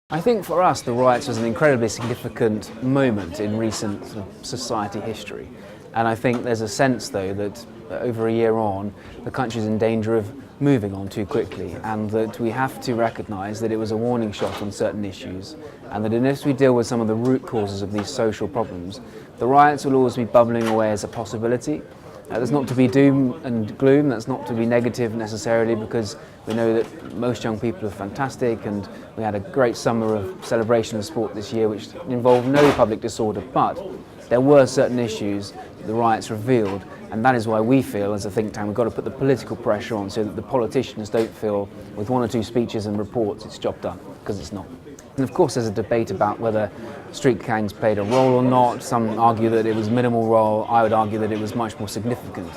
I think for us the riots was an incredibly significant moment in recent society history, and I think there's a sense though that over a year on the country is in danger of moving on too quickly, and that we have to recognise that it was a warning shot on certain issues, and that unless we deal with some of the root causes of these social problems, the riots will always be bubbling away as a possibility. That's not to be doom and gloom, that's not to be negative necessarily, because we know that most young people are fantastic, and we had a great summer of celebration of sport this year which involved no public disorder, but there were certain issues that the riots revealed, and that is why we feel as a think tank we've got to put the political pressure on so that the politicians don't feel with one or two speeches and reports it's job done, because it's not. And of course there's a debate about whether street gangs played a role or not. Some argue that it was minimal role, I would argue that it was much more significant.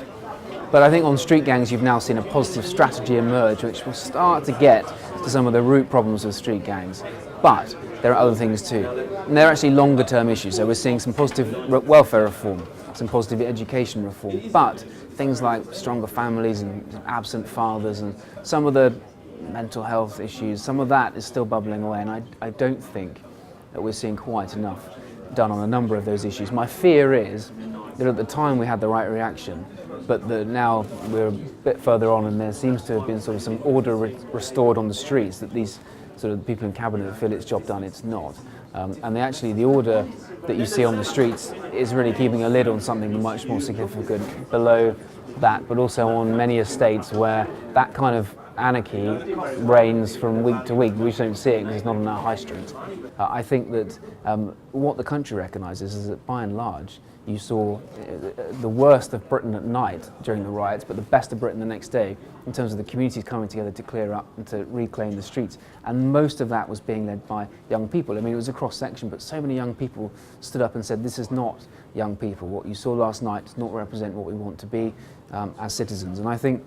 But I think on street gangs you've now seen a positive strategy emerge which will start to get to some of the root problems of street gangs. But there are other things too. And they're actually longer term issues. So we're seeing some positive welfare reform, some positive education reform, but things like stronger families and absent fathers and some of the mental health issues, some of that is still bubbling away, and I don't think that we're seeing quite enough done on a number of those issues. My fear is that at the time we had the right reaction, but that now we're a bit further on and there seems to have been sort of some order restored on the streets, that these sort of people in cabinet feel it's job done, it's not. And the order that you see on the streets is really keeping a lid on something much more significant below that, but also on many estates where that kind of anarchy reigns from week to week. We just don't see it because it's not on our high street. I think that what the country recognises is that by and large you saw the worst of Britain at night during the riots, but the best of Britain the next day in terms of the communities coming together to clear up and to reclaim the streets. And most of that was being led by young people. I mean, it was a cross-section, but so many young people stood up and said, this is not young people. What you saw last night does not represent what we want to be as citizens. And I think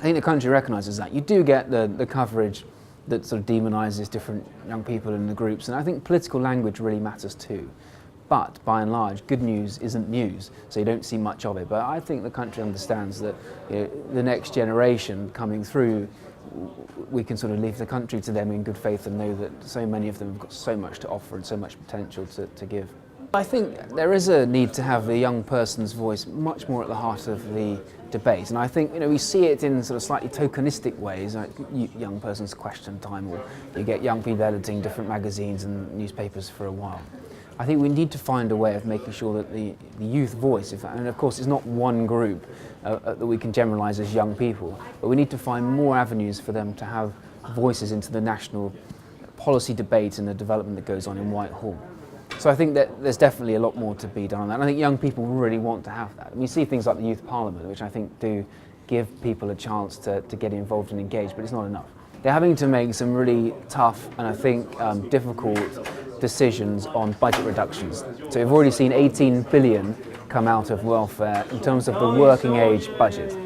the country recognises that. You do get the coverage that sort of demonises different young people in the groups, and I think political language really matters too. But by and large, good news isn't news, so you don't see much of it. But I think the country understands that the next generation coming through, we can sort of leave the country to them in good faith and know that so many of them have got so much to offer and so much potential to give. I think there is a need to have the young person's voice much more at the heart of the debate, and I think we see it in sort of slightly tokenistic ways, like young person's question time, or you get young people editing different magazines and newspapers for a while. I think we need to find a way of making sure that the youth voice, and of course it's not one group that we can generalise as young people, but we need to find more avenues for them to have voices into the national policy debate and the development that goes on in Whitehall. So I think that there's definitely a lot more to be done on that, and I think young people really want to have that. And we see things like the Youth Parliament, which I think do give people a chance to get involved and engaged, but it's not enough. They're having to make some really tough and I think difficult decisions on budget reductions. So we've already seen 18 billion come out of welfare in terms of the working age budget.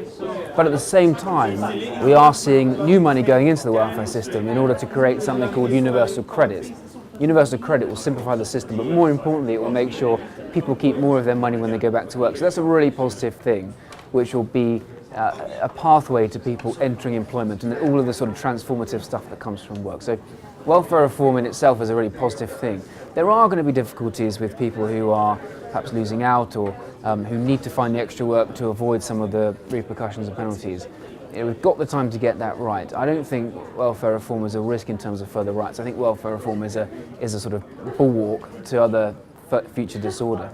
But at the same time, we are seeing new money going into the welfare system in order to create something called universal credit. Universal credit will simplify the system, but more importantly, it will make sure people keep more of their money when they go back to work. So that's a really positive thing, which will be a pathway to people entering employment and all of the sort of transformative stuff that comes from work. So welfare reform in itself is a really positive thing. There are going to be difficulties with people who are perhaps losing out or who need to find the extra work to avoid some of the repercussions and penalties. We've got the time to get that right. I don't think welfare reform is a risk in terms of further rights. I think welfare reform is a sort of bulwark to other future disorder.